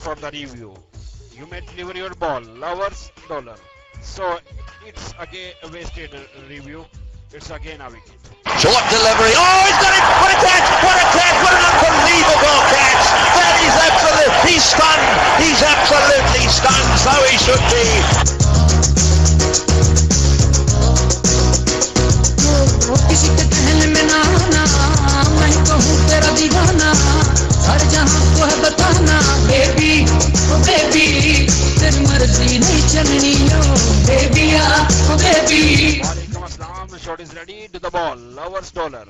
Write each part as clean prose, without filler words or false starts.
for the review. You may deliver your ball, lovers dollar. So it's again a wasted review. It's again a wicket. Short delivery. Oh, he's got it! What a catch! What a catch! What an unbelievable catch! That is absolute. He's stunned. He's absolutely stunned. So he should be. किसी के कहने में ना आना, मैं कहूँ तेरा दीवाना, हर जहाँ को है बताना, बेबी, ओ बेबी, तेरी मर्जी नहीं चलनी, oh baby, oh baby. Walaikum assalam. The shot is ready to the ball. Lovers dollar.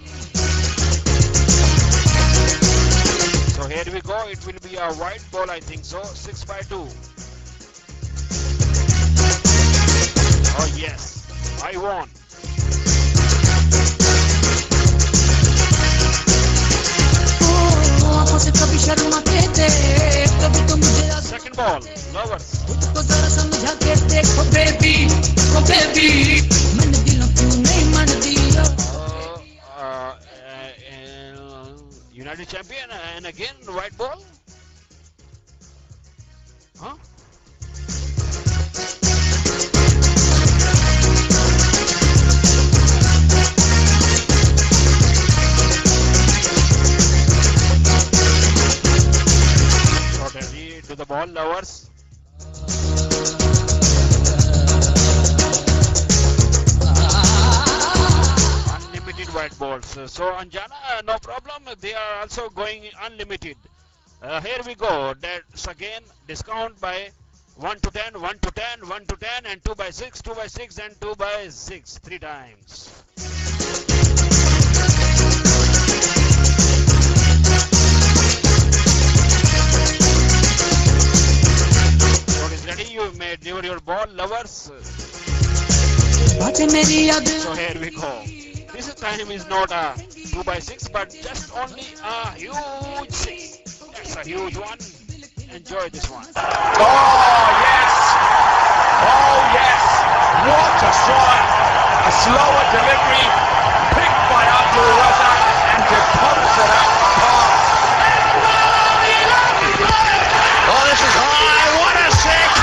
So here we go. It will be a white ball, I think so. 6/2. Oh yes, I won. से कभी शर्माते थे, कभी तो मुझे Second ball, lovers. खुद को जरा समझा के देखो बेबी, ओ बेबी, मैंने दिलों क्यों नहीं मान दिया. United champion and again white ball. Huh? To the ball, lovers. Unlimited white balls. So Anjana, no problem. They are also going unlimited. Here we go. That's again discount by 1 to 10, 1 to 10, 1 to 10, and 2 by 6, 2 by 6, and 2 by 6. 3 times. You may deliver your ball, lovers. So here we go. This time is not a 2 by 6, but just only a huge 6. That's a huge one. Enjoy this one. Oh yes! Oh yes! What a strike! A slower delivery, picked by Abdul Razak and deposited out the park. Oh, this is high! What a six!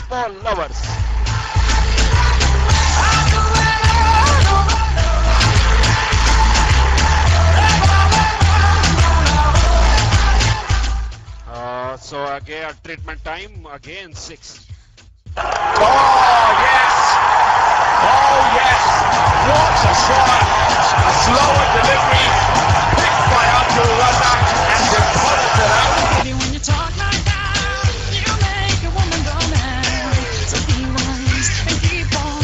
Ball, lovers. So again treatment time, again 6. Oh yes! Oh yes! What a strike! A slower delivery, picked by Abdul Razak and deposited out. When you talk like that, you make a woman go mad. So be wise and keep on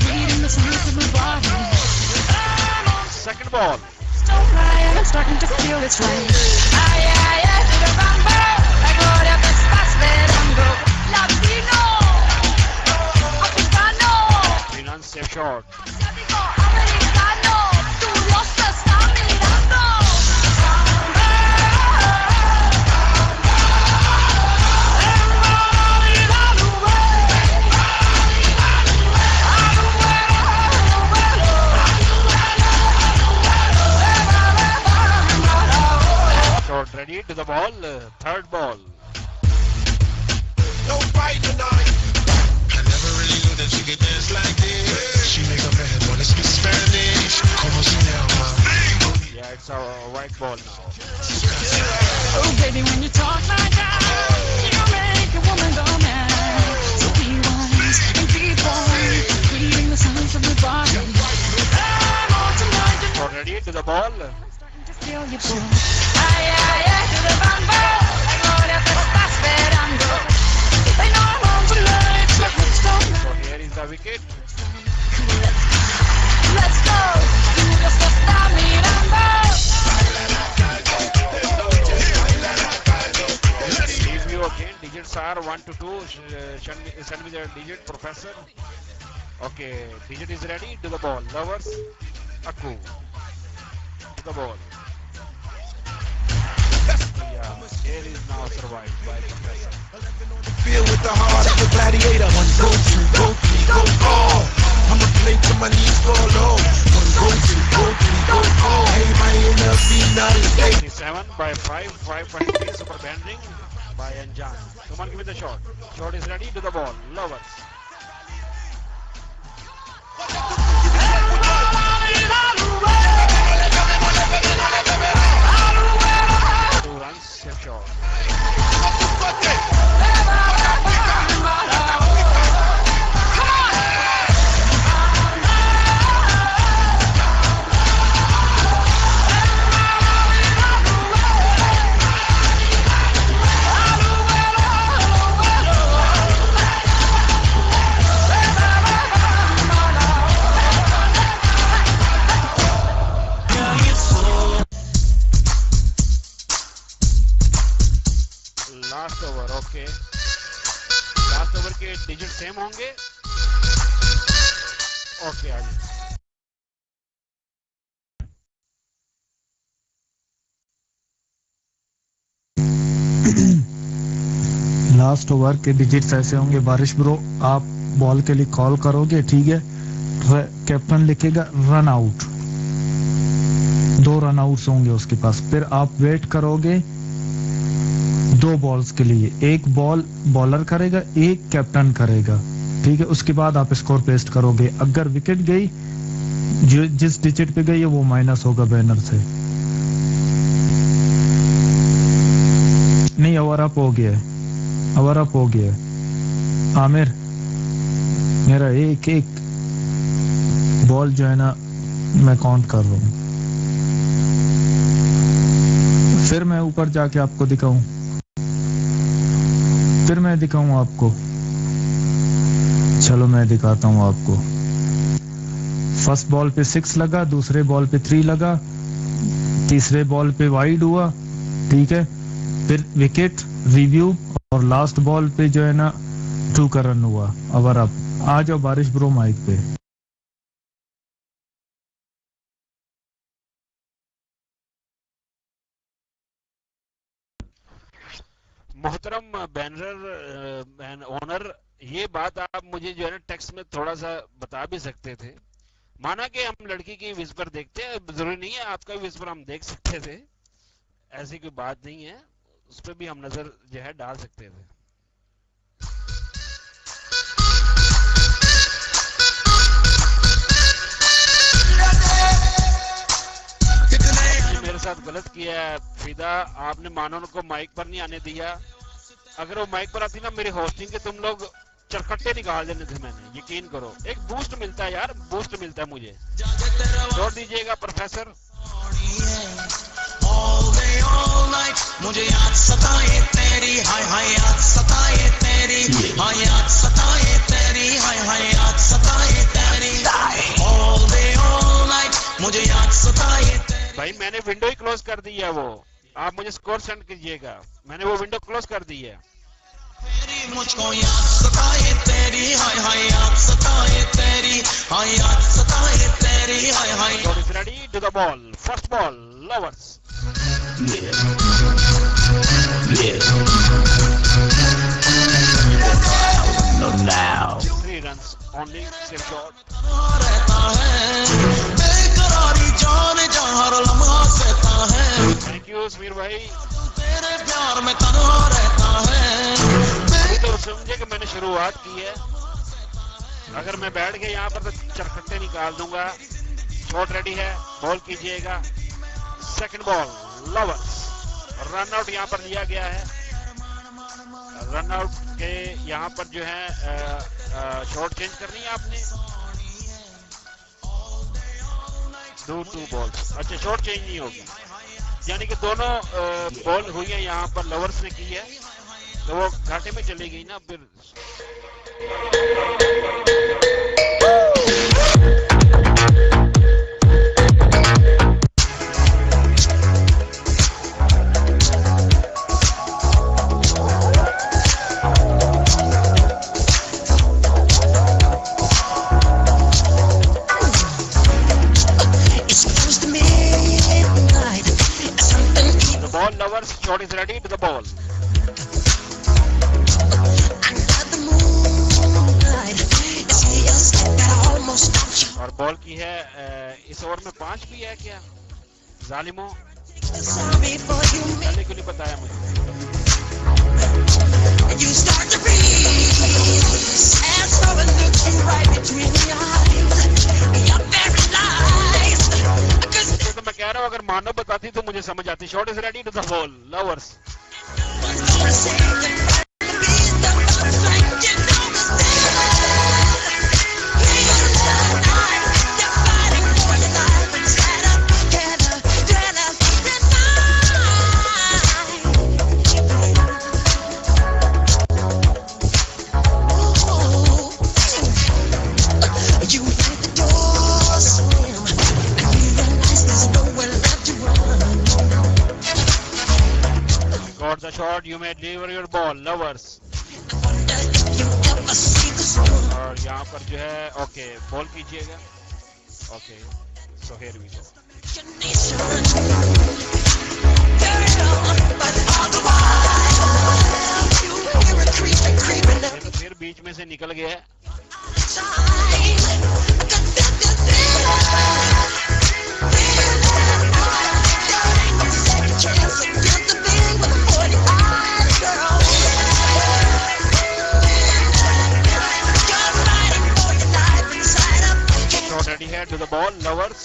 reading the signs of my body. Second ball. Don't cry, I'm starting to feel it's right. Ay, ay, ay, to the bamboo. La gloria te está esperando. Latino, africano, Finance safe shot. asiático, americano. Tu Dios te está mirando. Shot ready to the ball. Third ball. No fight tonight. I never really knew that she could dance like this. She make a man wanna speak Spanish. Como se llama? Yeah, it's a white ball now. Oh, baby, when you talk like that, you make a woman go mad. So be wise and keep on reading the signs of my body. I'm on tonight. Shot ready to the ball. I'm starting to feel you too. Ay, ay, ay, to the bamboo. La gloria te está esperando. They know I'm on tonight. So here is the wicket. Let's go. Tu Dios te está mirando. Review again. Digits are 1 to 2. Send me the digit, professor. Okay, digit is ready to the ball. Lovers, Akku. To the ball. Yeah, here is now survived by Professor. Feel with the heart of a gladiator. One, go, two, go, three, go, all. I'ma play till my knees fall low. One, go, two, go, three, go, all. Hey, my NLB 7 by 5, 5.3 super bending by Anjan. Come on, give me the shot. Shot is ready to the ball. Lovers. Two runs, safe shot. Last over, okay, last over के digit same होंगे। Okay, आगे last over के digits ऐसे होंगे बारिश bro, आप ball के लिए कॉल करोगे, ठीक है, कैप्टन लिखेगा रन आउट, 2 रन आउट्स होंगे उसके पास, फिर आप वेट करोगे 2 बॉल्स के लिए, 1 बॉल बॉलर करेगा, 1 कैप्टन करेगा, ठीक है, उसके बाद आप स्कोर पेस्ट करोगे। अगर विकेट गई, जो जिस डिजिट पे गई है वो माइनस होगा बैनर से। नहीं, ओवर अप हो गया है, ओवर अप हो गया है। आमिर, मेरा एक बॉल जो है ना मैं काउंट कर रहा हूँ, फिर मैं ऊपर जाके आपको दिखाऊं, फिर मैं दिखाऊं आपको। चलो मैं दिखाता हूं आपको। फर्स्ट बॉल पे 6 लगा, दूसरे बॉल पे 3 लगा, तीसरे बॉल पे वाइड हुआ, ठीक है, फिर विकेट रिव्यू और लास्ट बॉल पे जो है ना 2 का रन हुआ। Over up. आ जाओ बारिश ब्रो माइक पे। मोहतरम बैनर ओनर, ये बात आप मुझे जो है ना टेक्स्ट में थोड़ा सा बता भी सकते थे। माना कि हम लड़की की विस्पर देखते हैं, जरूरी नहीं है आपका भी विस्पर हम देख सकते थे, ऐसी कोई बात नहीं है, उस पर भी हम नजर जो है डाल सकते थे। मेरे साथ गलत किया है फिदा, आपने मानव को माइक पर नहीं आने दिया। अगर वो माइक पर आती ना मेरी होस्टिंग के तुम लोग चरकट्टे निकाल देने थे मैंने, यकीन करो। एक बूस्ट मिलता है यार, बूस्ट मिलता है मुझे। छोड़ दीजिएगा प्रोफेसर। मुझे याद सताए तेरी, हाय हाय याद सताए तेरी, हाय याद सताए तेरी, हाय हाय याद सताए तेरी, ऑल डे ऑल नाइट मुझे याद सताए। भाई मैंने विंडो ही क्लोज कर दी है, वो आप मुझे स्कोर सेंड कीजिएगा, मैंने वो विंडो क्लोज कर दी है। मुझको याद सताए तेरी, हाय हाय याद सताए तेरी, हाय याद सताए तेरी, हाय हाय। Is ready to the ball, first ball, lovers. Now 3 runs only, safe shot। रहता है बेकरारी जान जहाँ हर लम्हा सहता है। थैंक यू समीर भाई। तेरे प्यार में तन्हा रहता है। तो समझे कि मैंने शुरुआत की है, अगर मैं बैठ गया यहाँ पर तो चरखट्टे निकाल दूंगा। शॉट रेडी है, बॉल कीजिएगा। Second ball, lovers. Run out यहाँ पर लिया गया है। रन आउट के यहाँ पर जो है शॉट चेंज करनी है आपने। 2 बॉल्स, अच्छा शॉट चेंज नहीं होगी, यानी कि दोनों बॉल हुई है यहाँ पर लवर्स ने की है, तो वो घाटे में चली गई ना फिर। Ball lovers Shot is ready to the ball. और बॉल की है इस ओवर में 5 भी है क्या जालिमो पहले क्यों नहीं बताया मुझे तो मैं कह रहा हूँ अगर मानव बताती तो मुझे समझ आती shot is ready to the ball lovers the shot you may deliver your ball lovers और यहाँ पर जो है ओके बॉल कीजिएगा okay so here we go ये तो फिर बीच में से निकल गया है Ready here to the ball, lovers.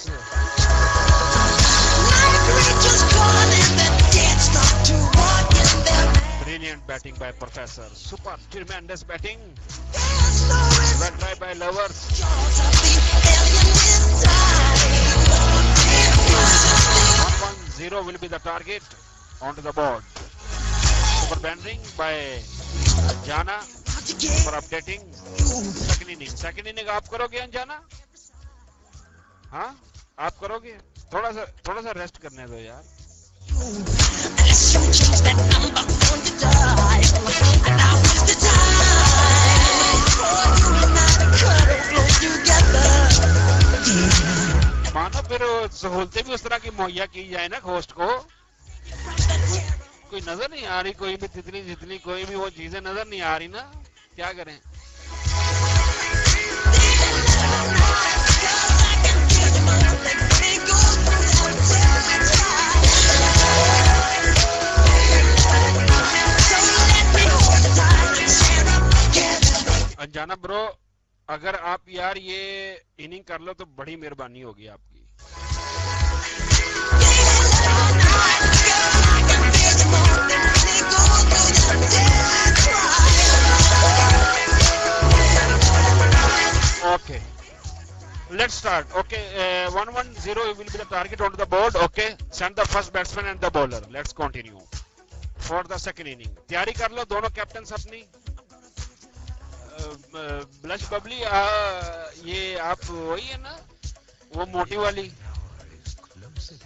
Brilliant batting by Professor. Super, tremendous batting. Well tried by lovers. 1-1-0 will be the target onto the board. Super bending by Anjana for updating. Second inning आप करोगे अंजाना? हाँ आप करोगे थोड़ा सा rest करने दो यार मानो फिर सहूलतें भी उस तरह की मुहैया की जाए ना होस्ट को कोई नजर नहीं आ रही कोई भी जितनी कोई भी वो चीजें नजर नहीं आ रही ना क्या करें अंजाना ब्रो अगर आप यार ये इनिंग कर लो तो बड़ी मेहरबानी होगी आपकी Okay, let's start. Okay, 1-1-0 will be the target onto the board. Okay, send the first batsman and the bowler. Let's continue for the second inning. तैयारी कर लो दोनों कैप्टन्स अपनी ब्लश बबली ये आप वही है ना वो मोटी वाली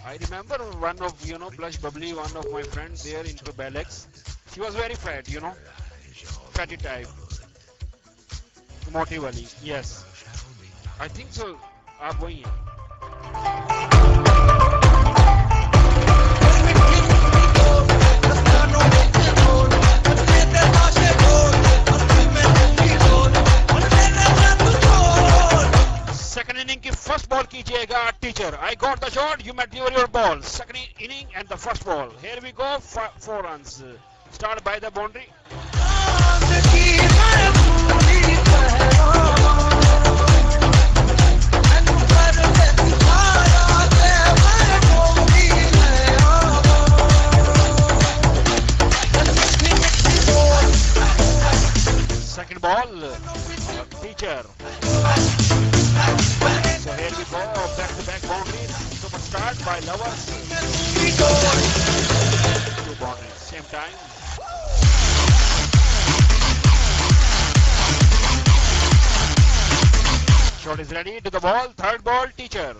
I remember one of Blush Bubbly, one of my friends there into Balex. She was very fat, fatty type. Moti wali, yes. I think so. आप वही हैं. Second inning की first ball कीजिएगा teacher. I got the shot. You may deliver your ball. Second inning and the first ball. Here we go. 4 runs. Start by the boundary. Second ball, teacher. So here we go, back-to-back boundaries. Super start by Lovers. 2 boundaries, same time. Shot is ready to the ball. Third ball, teacher.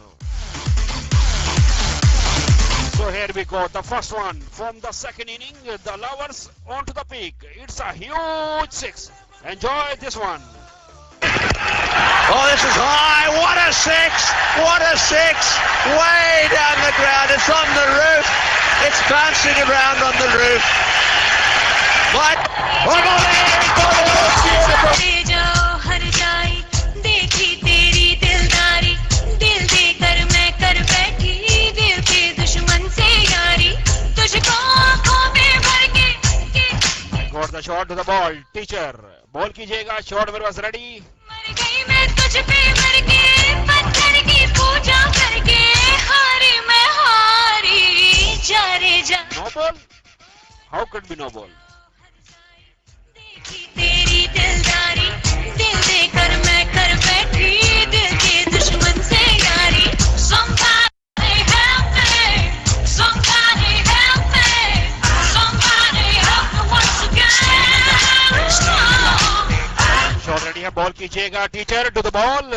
So here we go, the first one from the second inning. The Lovers onto the peak. It's a huge 6. Enjoy this one. Oh, this is high. What a 6. What a 6. Way down the ground. It's on the roof. It's bouncing around on the roof. But ले जाओ हर जाई देखी तेरी दिलदारी दिल देकर मैं कर बैठी दिल के दुश्मन से यारी तुझको आंखों में भर के Got the shot to the ball. Teacher, ball कीजिएगा. शॉट मेरे पास रेडी. मर गई मैं तुझ पे मर के पत्थर की पूजा करके हारी मैं हारी जा रे जा No ball? How could be no ball? देखी तेरी दिलदारी दिल देकर मैं कर बैठी दिल के दुश्मन से यारी Somebody help me Somebody help me Somebody help me once again Shot ready है. बॉल कीजिएगा. Teacher to the ball.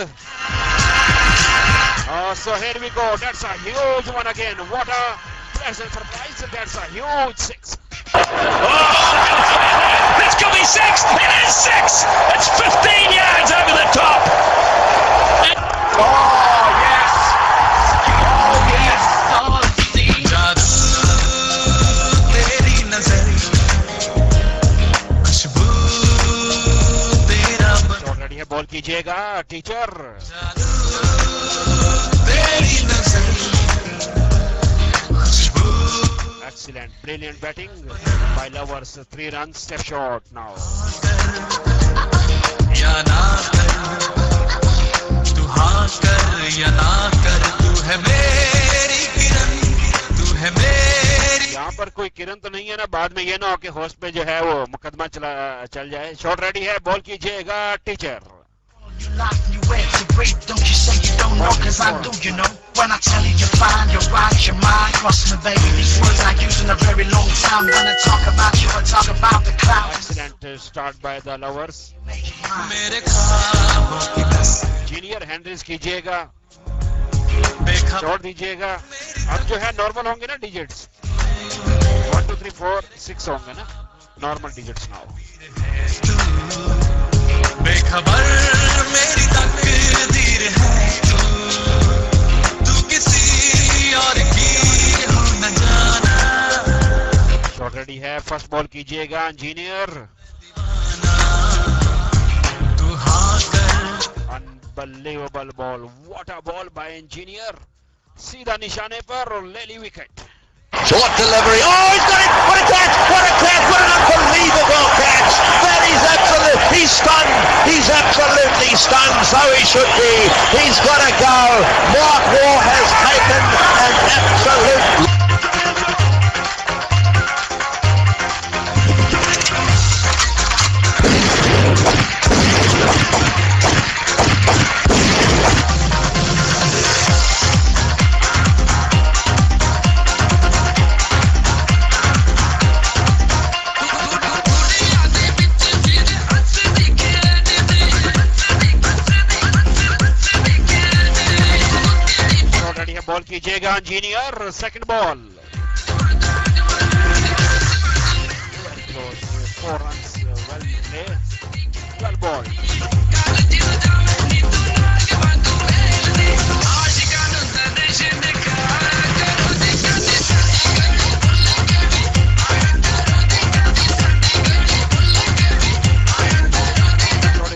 So here we go. That's a huge one again. What a pleasant surprise. That's a huge six. it's going to be 6. It is 6. It's 15 yards over the top. Oh yes. Oh yes. जादू तेरी नजर खुशबू तेरा Shot ready है. Ball कीजिएगा. Teacher. जादू तेरी नजर खुशबू Excellent. Brilliant batting by Lovers. 3 runs. Step shot now. या ना कर तू हाँ कर या ना कर तू है मेरी किरण तू है मेरी यहाँ पर कोई किरण तो नहीं है ना. बाद में ये ना हो कि होस्ट पे जो है वो मुकदमा चल जाए. शॉट रेडी है. बॉल कीजिएगा. Teacher. You lock me wet to break, don't you say you don't know, cause I do, you know. When I tell you you're fine, you're right, your mind cross me, baby. These words I use in a very long time. When I talk about you, I talk about the clouds. Excellent start by the Lovers. Make it mine. मेरे ख्वाबों की बस junior handles कीजिएगा. बेखबर shot दीजिएगा. अब जो है नॉर्मल होंगे ना डिजिट्स. 1 2 3 4 6 होंगे ना नॉर्मल डिजिट्स नाउ. बेखबर मेरी तकदीर है तू किसी और की हो न जाना शॉट रेडी है. फर्स्ट बॉल कीजिएगा. इंजीनियर. तू हाँ कर Unbelievable ball. What a ball by engineer. सीधा निशाने पर और ले ली wicket. Short delivery. Oh, he's got it. What a catch. What a catch. What an unbelievable catch. That is absolute. He's stunned. He's absolutely stunned. So he should be. He's got to go. Mark Waugh has taken an absolute. Ball कीजिएगा. Engineer. Second ball. 4 runs. Well played. Well ball.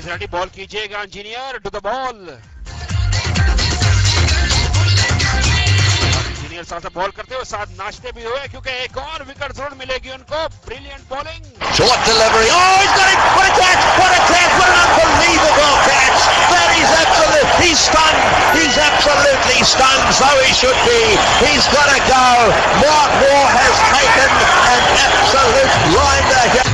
Ready. Ball कीजिएगा. Engineer to the ball. Engineer साथ ball करते हुए साथ नाचते भी हुए क्योंकि एक और विकेट जरूर मिलेगी उनको. Brilliant bowling. Short delivery. Oh, he's got it. What a catch. What a catch. What an unbelievable catch. That is absolute. He's stunned. He's absolutely stunned. So he should be. He's got to go. Mark Waugh has taken an absolute blinder here.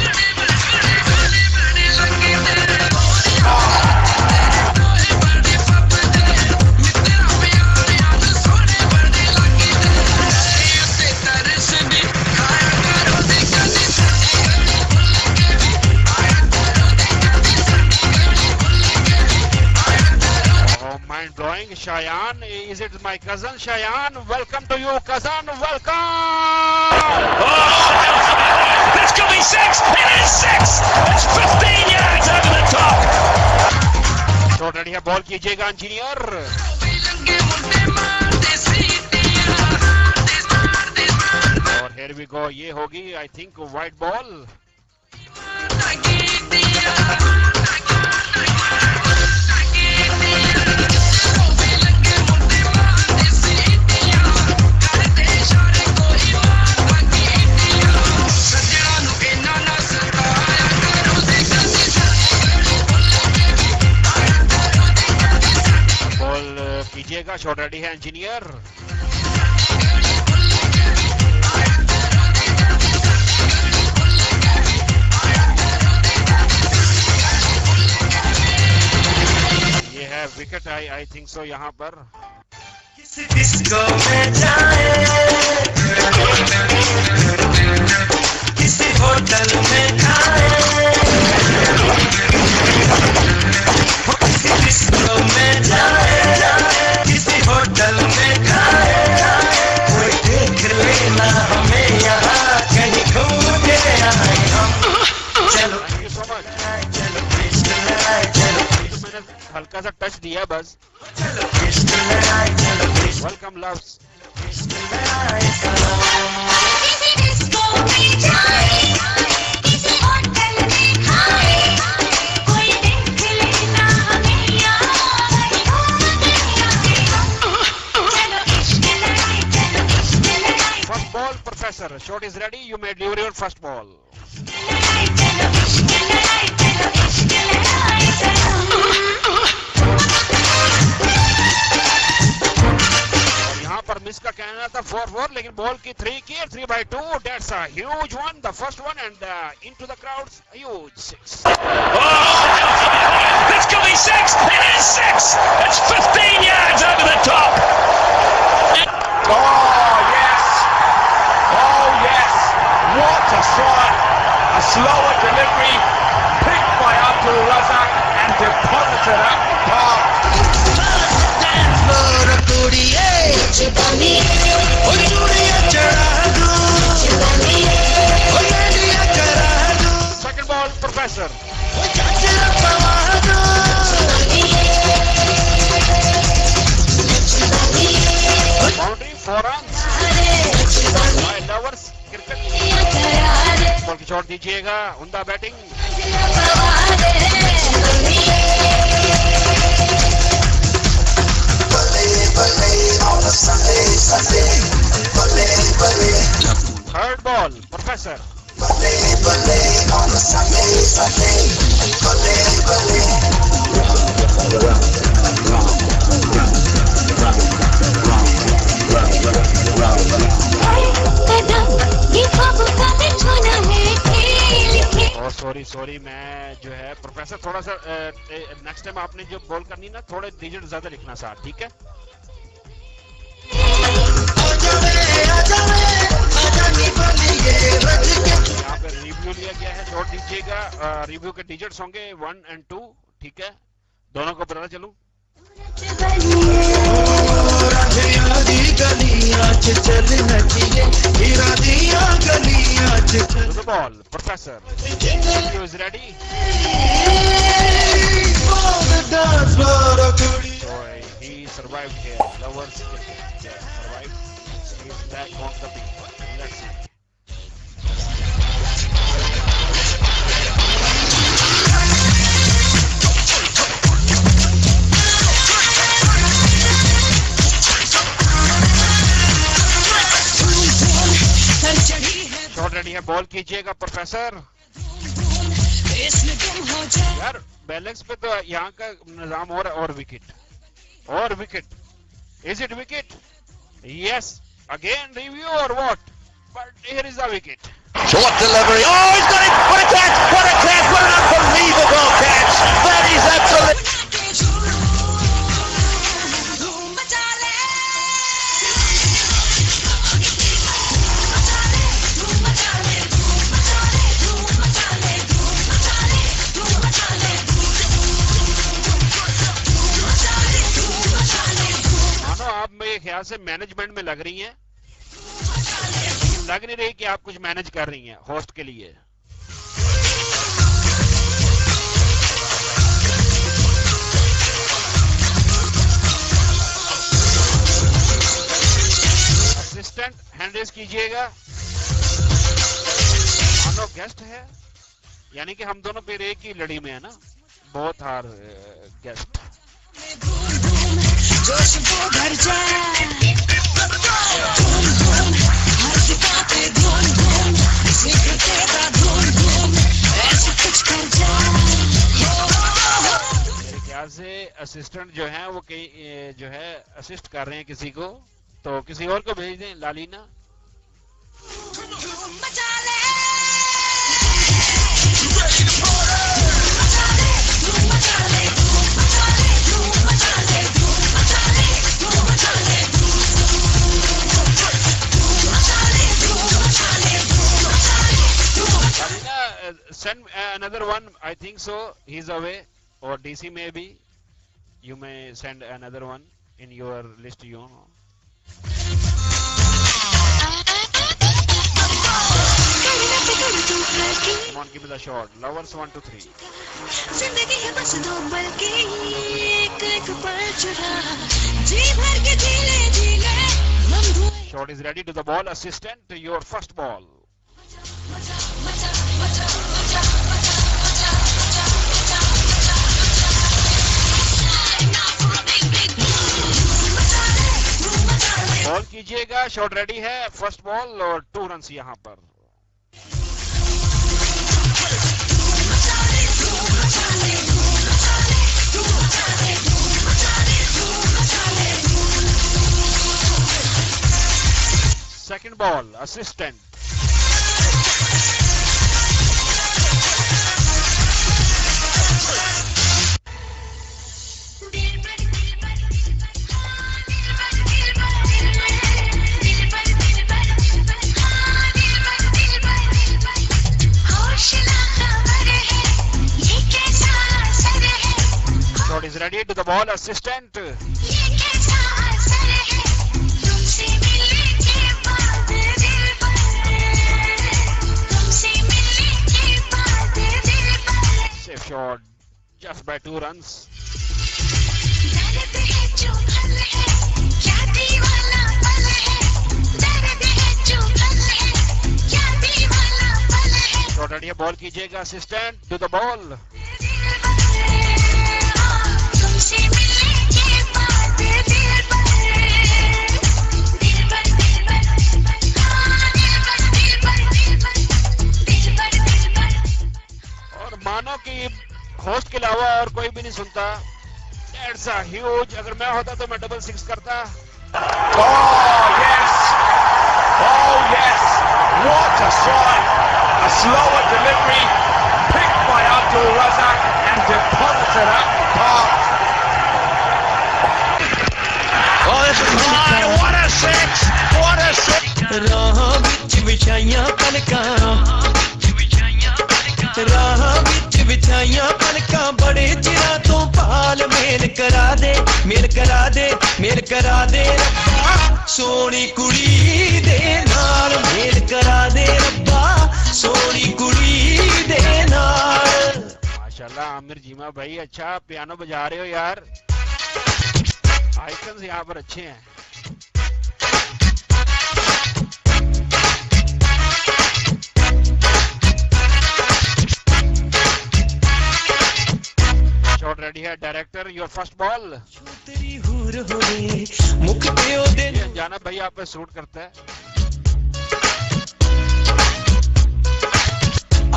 Blowing. Shayan, is it my cousin Shayan? Welcome to you, cousin. Welcome. Oh, it's going to be 6. It is 6. It's 15 yards over the top. Shot ready है. Ball कीजिएगा. Engineer. और here we go, ये होगी I think white ball. Ball कीजिएगा, shot ready है engineer. Wicket I think so यहाँ पर. Disco में जाए, किसी होटल में खाए, किसी डिस्को में जाए, किसी होटल में खाए, कोई देख लेना हमें यहाँ कहीं घूम के आए हम. चलो थैंक यू सो मच. चलो चलो हल्का सा टच दिया बस. Welcome loves. किसी डिस्को में जाए, किसी होटल में खाए, कोई देख लेना हमें यहाँ घूम के आए हम. चलो इश्क लड़ाई, चलो इश्क लड़ाई. First ball, Professor. Shot is ready. You may deliver your first ball. चलो इश्क लड़ाई, चलो इश्क लड़ाई चलो. यहाँ पर मिस का कहना था 4-4, लेकिन बॉल की 3 की 3/2. That's a huge one, the first one, and into the crowds, a huge 6. It's going to be 6. It is 6. It's 15 yards over the top. Oh, yes. Oh, yes. What a shot. A slower delivery picked by Abdul Razak and deposited at the park. Second ball, Professor. Boundary, 4 runs. My lovers, cricket. Ball की shot दीजिएगा. उमदा batting. Third ball, Professor. Sorry मैं जो है professor थोड़ा सा next time आपने जो बॉल करनी ना थोड़े डिजिट ज्यादा लिखना साथ, ठीक है. यहाँ पे रिव्यू लिया गया है, शॉट दीजिएगा. रिव्यू के डिजिट्स होंगे 1 और 2, ठीक है. दोनों को बताना चलूं. To the ball, Professor. He was ready. So he survived here. Lovers cricket. Yes, survived. He's back on the beat. Let's see. Shot ready है. बॉल कीजिएगा प्रोफेसर. यार बैलेंस पे तो यहाँ का निजाम और wicket. Is it wicket? Yes. Again review और what? But here is the wicket. What delivery. Oh, he's got it. What a catch. What a catch. What an unbelievable catch. That is absolutely. ख्याल से management में लग रही हैं, लग नहीं रही कि आप कुछ मैनेज कर रही हैं होस्ट के लिए. असिस्टेंट हैंड रेस कीजिएगा. दोनों गेस्ट है, यानी कि हम दोनों फिर एक ही लड़ी में है ना, बहुत हार गेस्ट। जोश वो भर जाए धूम धूम हर जगह पे धूम धूम जिक्र तेरा धूम धूम ऐसे कुछ कर जाए। मेरे ख्याल से असिस्टेंट जो है वो कहीं जो है असिस्ट कर रहे हैं किसी को, तो किसी और को भेज दें। लालीना send another one. I think so. He's away, or DC maybe. You may send another one in your list. You know. Come on, give me the shot. Lovers 1, 2, 3. जिंदगी है बस दो पल की एक एक पल चुरा जी भर के झीले हम धुएं। Shot is ready to the ball. Assistant, your first ball. Ball कीजिएगा, शॉट रेडी है, फर्स्ट बॉल और 2 रन्स यहां पर। Second ball, assistant. Shot is ready to the ball, assistant. Safe shot, just by 2 runs. Shot ready है, ball कीजिएगा, assistant to the ball. और मानो कि होस्ट के अलावा और कोई भी नहीं सुनता। That's a huge, अगर मैं होता तो मैं डबल 6 करता। Oh yes! Oh yes! What a strike! A slower delivery, picked by Abdul Razak and deposited at the park. Oh, this is high! What a six! What a six! राह विच विछाइयां पलकां राह विच विछाइयां पलकां बड़े चिरां तो पाल मेल करा दे mail करा दे mail करा दे रब्बा सोनी कुड़ी दे नाल मेल करा दे रब्बा सोनी कुड़ी दे नाल। माशाल्लाह आमिर जीमा भाई, अच्छा पियानो बजा रहे हो यार। आइकन्स यहाँ पर अच्छे हैं। शॉट रेडी है, डायरेक्टर योर फर्स्ट बॉल। तेरी हूर होवे मुख पे ओदे जाना भाई आप पे सूट करता है।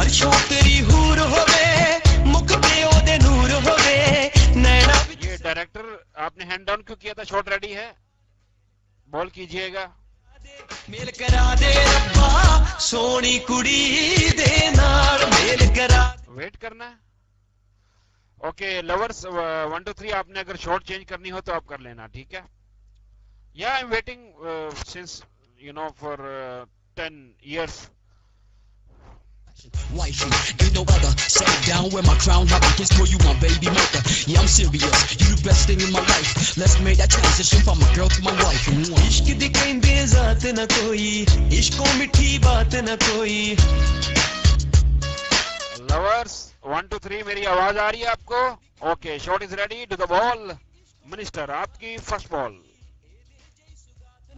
अर्शों तेरी हूर होवे मुख पे ओदे नूर होवे नैना। ये डायरेक्टर आपने हैंड डाउन क्यों किया था? शॉट रेडी है, बॉल कीजिएगा। मेल करा दे रब्बा सोनी कुड़ी दे नाल मेल करा। वेट करना है। ओके लवर्स 1, 2, 3 आपने अगर शॉट चेंज करनी हो तो आप कर लेना, ठीक है? या I am waiting since you know for 10 years. Wifey, ain't no other. Sat down with my crown, I can throw you my baby mother. Yeah, I'm serious. You the best thing in my life. Let's make that transition from my girl to my wife. इश्क दी कहंदे जात न कोई इश्को मिठी बात न कोई। Lovers 1, 2, 3 मेरी आवाज आ रही है आपको? Okay shot is ready to the ball. Minister आपकी फर्स्ट बॉल।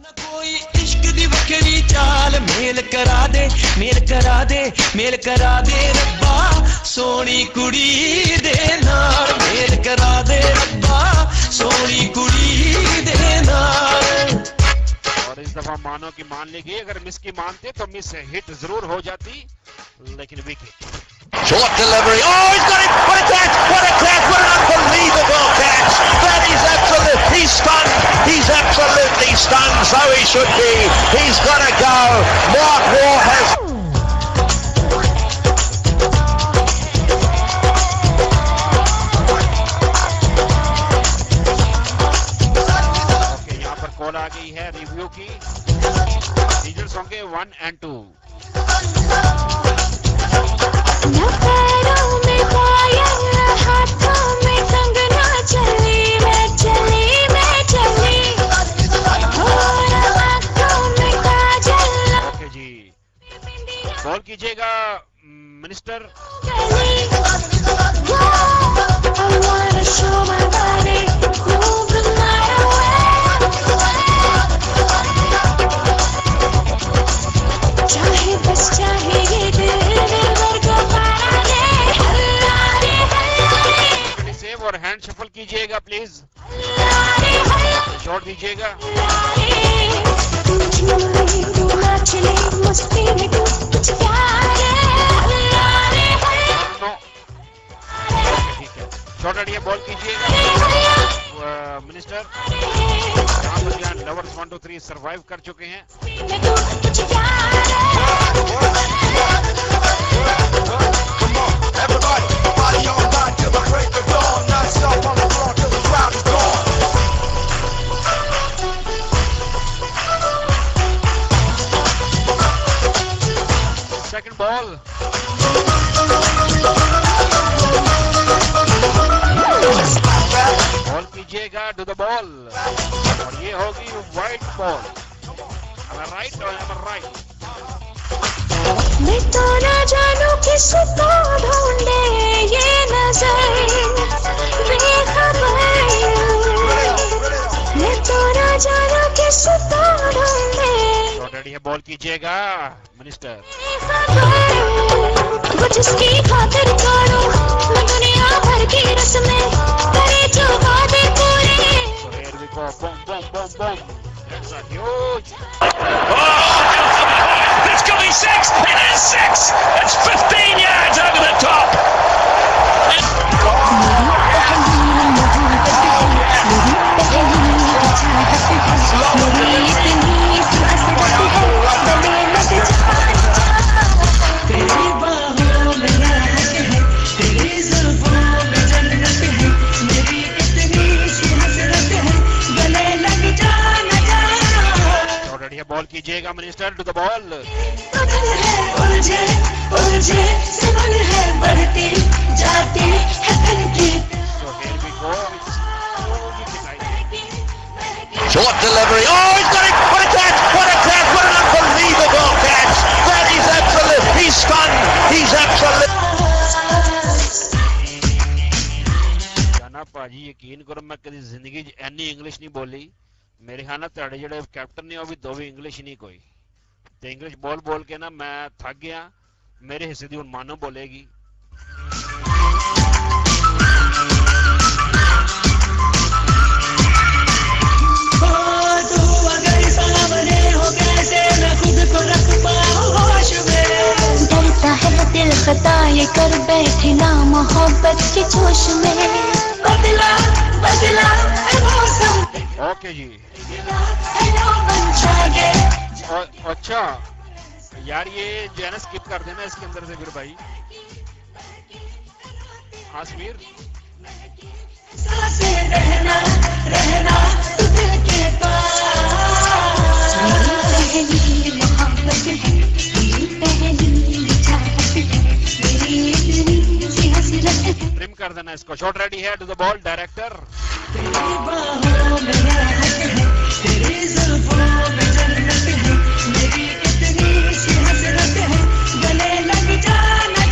ना कोई इश्क दी वखरी चाल मेल करा दे मेल करा दे मेल करा दे रब्बा सोनी कुड़ी दे नाल मेल करा दे रब्बा सोनी कुड़ी दे नाल। और इस दफा मानो कि मान लेगी, अगर मिस की मानते तो मिस हिट जरूर हो जाती, लेकिन wicket. Short delivery. Oh, he's got it! What a catch! What a catch! What an unbelievable catch! That is absolute. He's stunned. He's absolutely stunned. So he should be. He's got to go. Mark Waugh has. Okay, यहाँ पर call आ गई है review की। Results होंगे 1 and 2। न पैरों में पायल हाथों में कंगना चली मैं चली मैं चली और आँखों में काजल ओके जी, कॉल कीजिएगा मिनिस्टर। गली I wanna show my body move the night away चाहे बस चाहे ये दिल सेव और हैंड शफल कीजिएगा प्लीज, शॉट दीजिएगा। ठीक है, शॉट रेडी है, बॉल कीजिएगा मिनिस्टर। यहाँ पर यहाँ लवर्स 1 2 3 सर्वाइव कर चुके हैं। Everybody, party all night till the break of dawn. Non-stop on the floor till the crowd is gone. Second ball. Ball कीजिएगा टू द बॉल और ये होगी white ball. am I right or am I right? मैं तो ना जानू किसको ढूंढे ये नजर बेखबर मैं तो ना जानू किसको ढूंढे। शॉट रेडी है, बॉल कीजिएगा मिनिस्टर। वो जिसकी खातिर करूं मैं दुनिया भर की रस्में करे जो वादे पूरे। So here we go, boom boom boom boom. That's a huge. It's going 6. It is 6. It's 15 yards over the top. Ball कीजिएगा मिनिस्टर टू द बॉल। उलझे उलझे सवन है बढ़ती जाती है तनकी। So here we go. Short delivery. Oh, he's got it! What a catch! What a catch! What an unbelievable catch! That is absolute. He's stunned. He's absolute. जाना पाजी, यकीन करो मैं कभी जिंदगी एनी इंग्लिश नहीं बोली। मेरे ख्याल ਤੁਹਾਡੇ ਜਿਹੜੇ ਕੈਪਟਨ ਨੇ ਉਹ ਵੀ ਦੋ ਵੀ ਇੰਗਲਿਸ਼ ਨਹੀਂ ਕੋਈ ਤੇ ਇੰਗਲਿਸ਼ ਬੋਲ ਕੇ ਨਾ ਮੈਂ ਥੱਕ ਗਿਆ। ਮੇਰੇ ਹਿੱਸੇ ਦੀ ਹੁਣ ਮਾਨੋ ਬੋਲੇਗੀ। तू अगर सामने हो कैसे मैं खुद को रख पाऊं होश में। डरता है दिल खता ये कर बैठे ना मोहब्बत के जोश में। बदला बदला है मौसम ओके जी। अच्छा यार ये जो है ना स्किप कर देना इसके अंदर से फिर भाई। आसमीर रहना रहना तू दिल के पास। पहली मोहब्बत है पहली चाहत है मेरी इतनी सी हसरत है। ट्रिम कर देना इसको। शॉट रेडी है टू द बॉल डायरेक्टर। तेरी बाहों में राहत है तेरी जुल्फों में जन्नत है मेरी इतनी सी हसरत है गले लग जाना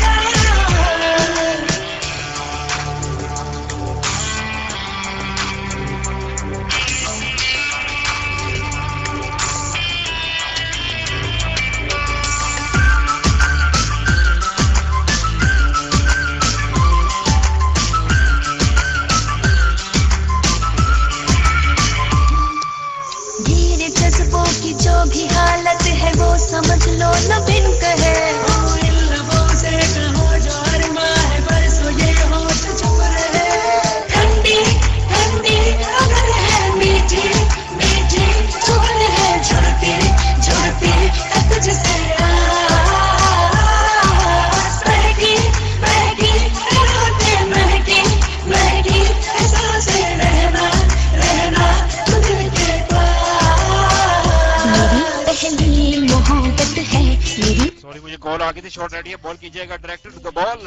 बॉल आ गई थी, शॉट रेडी है, बॉल कीजिएगा डायरेक्टर टू द बॉल.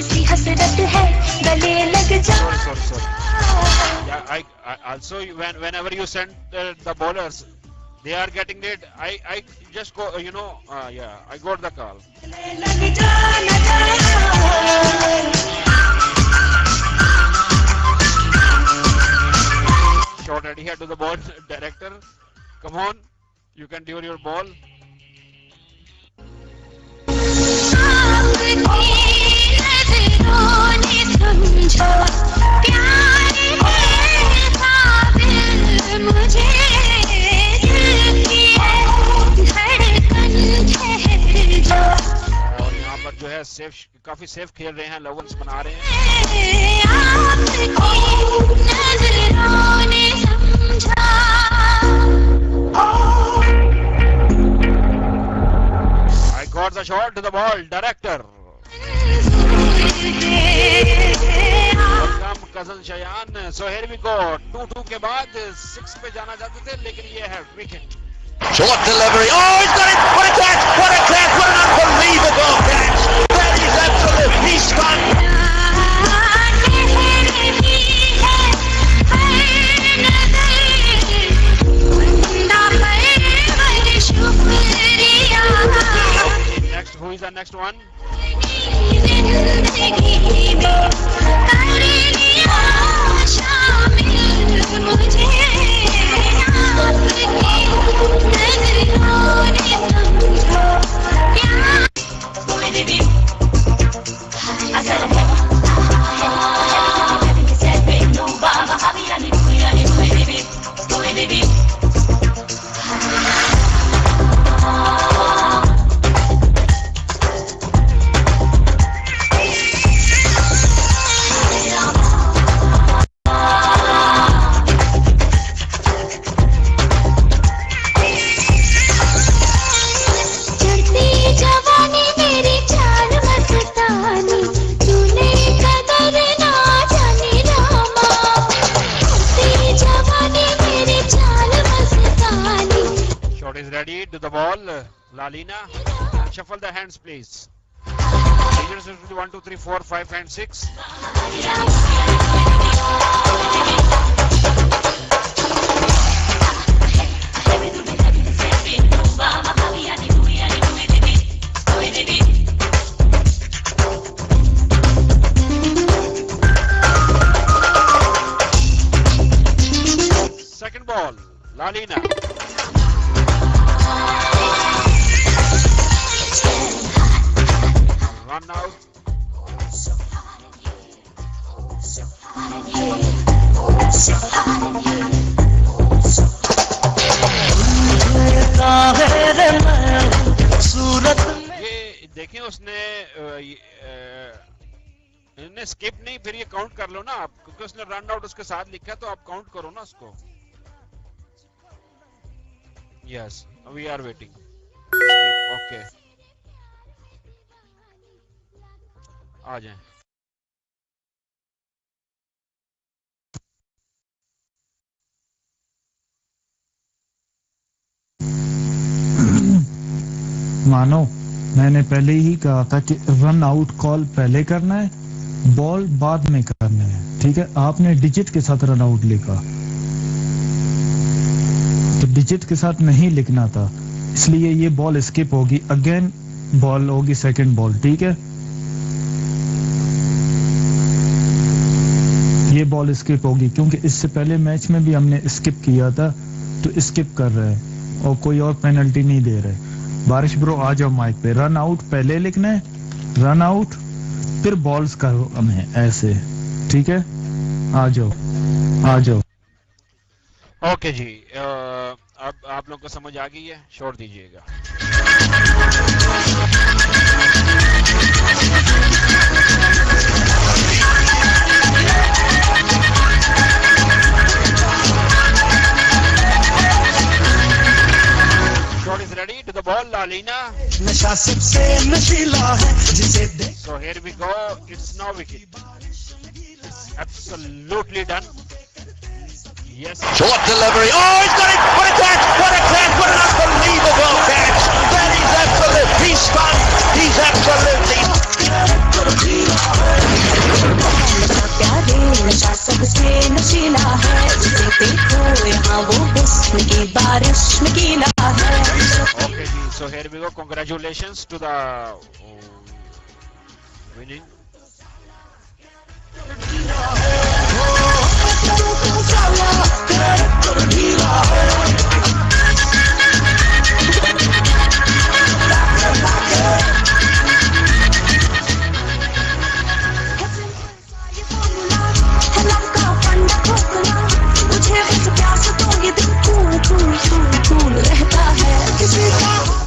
सी हसरत है गले लग जा. Sorry. Yeah, I also whenever you send the bowlers, they are getting it. I just go, I got the call. लग जा ना जा. Shot ready here to the ball, director. Come on, you can do your ball. और यहाँ पर जो है काफी सेफ खेल रहे हैं, लवन्स बना रहे हैं. I got the shot to the ball, director. Welcome cousin Shayan. So here we go. 2-2 के बाद 6 पे जाना चाहते थे, लेकिन ये है wicket. Short delivery. Oh, he's got it! What a catch! What a catch! What an unbelievable catch! That is absolutely stunning. Next, who is the next one? Ready to the ball, Lalina. Shuffle the hands, please. Figures 1, 2, 3, 4, 5, and 6. Second ball, Lalina. Run out. ये देखें उसने इन्हें skip नहीं, फिर ये count कर लो ना आप, क्योंकि उसने रन आउट उसके साथ लिखा है, तो आप काउंट करो ना उसको. Yes, we are waiting. Okay, आ जाएं. मानो मैंने पहले ही कहा था कि रन आउट कॉल पहले करना है, बॉल बाद में करना है. ठीक है, आपने डिजिट के साथ रन आउट लिखा, तो डिजिट के साथ नहीं लिखना था, इसलिए ये बॉल स्किप होगी. अगेन बॉल होगी सेकंड बॉल. ठीक है, ये बॉल स्किप होगी क्योंकि इससे पहले मैच में भी हमने स्किप किया था, तो स्किप कर रहे हैं और कोई और पेनल्टी नहीं दे रहे. बारिश ब्रो आ जाओ माइक पे. रन आउट पहले लिखना है, रन आउट फिर बॉल्स करो हमें ऐसे. ठीक है, आ जाओ आ जाओ. ओके जी, अब आप लोग को समझ आ गई है, छोड़ दीजिएगा. Shot is ready to the ball, Lalina. नशा सबसे नशीला है जिसे देख. So here we go. It's now wicket. It's absolutely done. Yes. Short delivery. Oh, he's got it! What a catch! What a catch! What an unbelievable catch! That is absolutely stunning. He's absolutely प्यारे नशा सबसे नशीला है जिसे देखो यहाँ वो हुस्न की बारिश नगीला है Okay, ji. So here we go. Congratulations to the winning.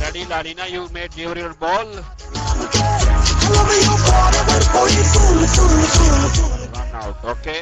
Ready, Lalina, you made your ball. Run out, okay.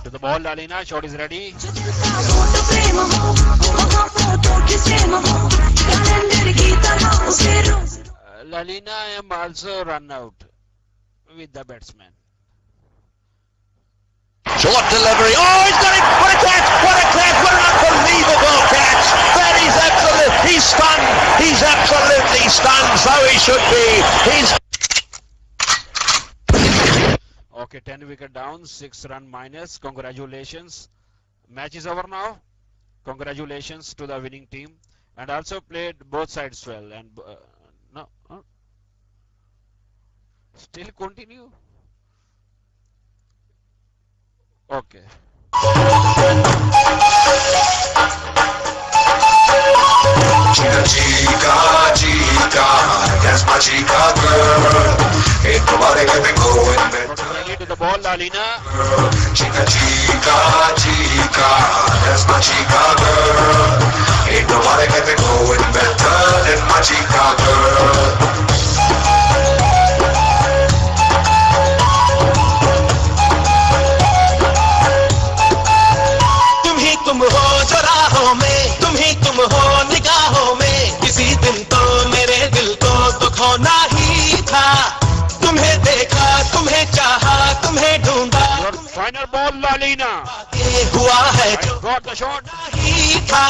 To the ball, Lalina. Shot is ready. Lalina, I am also run out with the batsman. short delivery. Oh, he's got it! What a catch! What a catch! What an unbelievable catch! That is absolute. He's stunned. He's absolutely stunned. So he should be. He's. Okay, 10 wicket down, 6 run minus. Congratulations. Match is over now. Congratulations to the winning team. And also played both sides well. And no, still continue. Okay. Chica, chica, chica, that's my chica girl. Ain't nobody can be going better. Ready to the ball, Lalina. Chica, chica, chica, that's my chica girl. Ain't nobody can be going better than my chica girl. तुम हो जो राहों में तुम ही तुम हो निगाहों में किसी दिन तो मेरे दिल को तो खोना ही था तुम्हें देखा तुम्हें चाहा तुम्हें ढूंढा Your final ball, Lalina. ये हुआ है जो Got the shot. ही था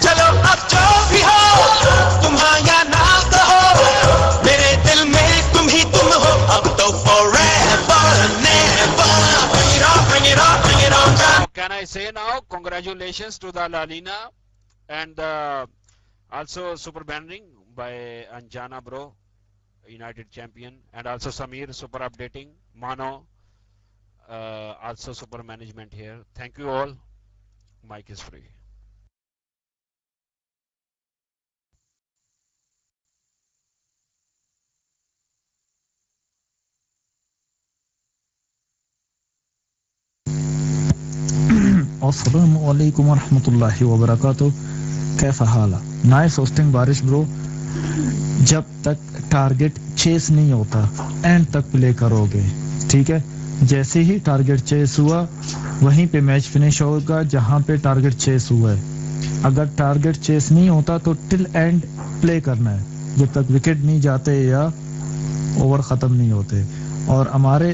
चलो अब जो भी हो तुम्हारा या ना तो हो मेरे दिल में तुम ही तुम हो अब तो forever never bring it on bring it on bring it on down. Can I say now, congratulations to the Lalina and also super banding by Anjana Bro, United Champion, and also Samir, super updating, Mano, also super management here. Thank you all. Mic is free. अस्सलामु अलैकुम वरहमतुल्लाहि वबरकातुहू। कैसा हाल है? Nice hosting बारिश bro. जब तक target chase नहीं होता एंड तक प्ले करोगे, ठीक है? जैसे ही टारगेट चेस हुआ वहीं पे मैच फिनिश होगा जहां पे टारगेट चेस हुआ है। अगर टारगेट चेस नहीं होता तो टिल एंड प्ले करना है जब तक विकेट नहीं जाते या ओवर खत्म नहीं होते। और हमारे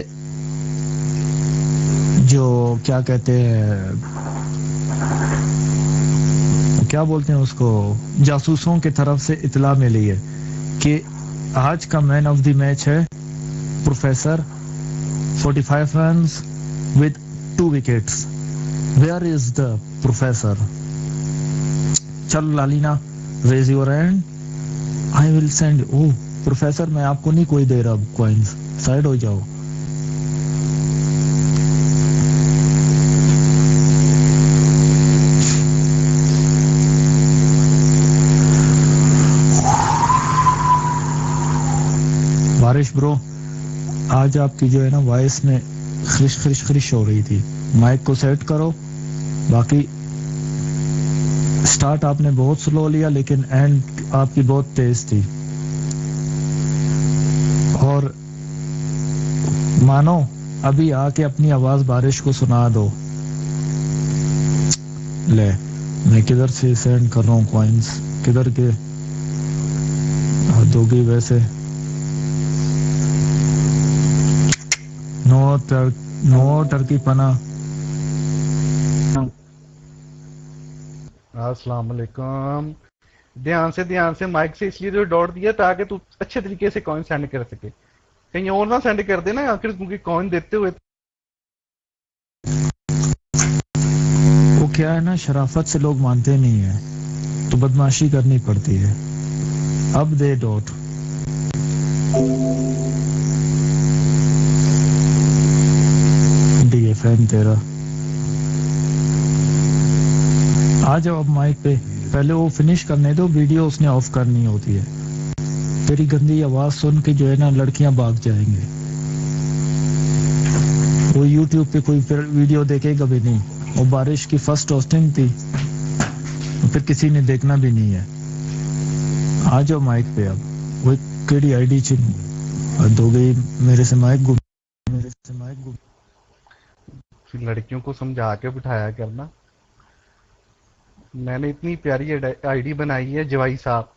जो क्या कहते हैं, क्या बोलते हैं उसको, जासूसों की तरफ से इतला मिली है कि आज का मैन ऑफ द मैच है professor, 45 runs with 2 wickets. Where is the professor? चलो Lalina, raise your hand, I will send. Oh professor, मैं आपको नहीं कोई दे रहा कॉइंस, साइड हो जाओ। बारिश ब्रो, आज आपकी जो है ना वॉइस में खरिश खरिश खरिश हो रही थी, माइक को सेट करो। बाकी स्टार्ट आपने बहुत स्लो लिया लेकिन एंड आपकी बहुत तेज थी। और मानो अभी आके अपनी आवाज बारिश को सुना दो। ले, मैं किधर से सेंड कर रहा हूँ कॉइंस, किधर के दोगी वैसे। नो टर्की पना। अस्सलाम वालेकुम। ध्यान से माइक से इसलिए तो डॉट दिया ताकि तू अच्छे तरीके से कॉइन सेंड कर सके, कहीं और ना सेंड कर देना आखिर, क्योंकि कॉइन देते हुए वो क्या है ना, शराफत से लोग मानते नहीं है तो बदमाशी करनी पड़ती है। अब दे डॉट। डीएफएम तेरा आ जाओ अब माइक पे। पहले वो फिनिश करने दो, वीडियो उसने ऑफ करनी होती है। तेरी गंदी आवाज सुन के जो है ना लड़कियां भाग जाएंगे। वो YouTube पे कोई फिर वीडियो देखेगा भी नहीं। वो बारिश की फर्स्ट होस्टिंग थी, फिर किसी ने देखना भी नहीं है। आ जाओ माइक पे अब। वो केड़ी आईडी दो गई मेरे से माइक गुम। फिर लड़कियों को समझा के बिठाया करना। मैंने इतनी प्यारी आईडी बनाई है जवाई साहब,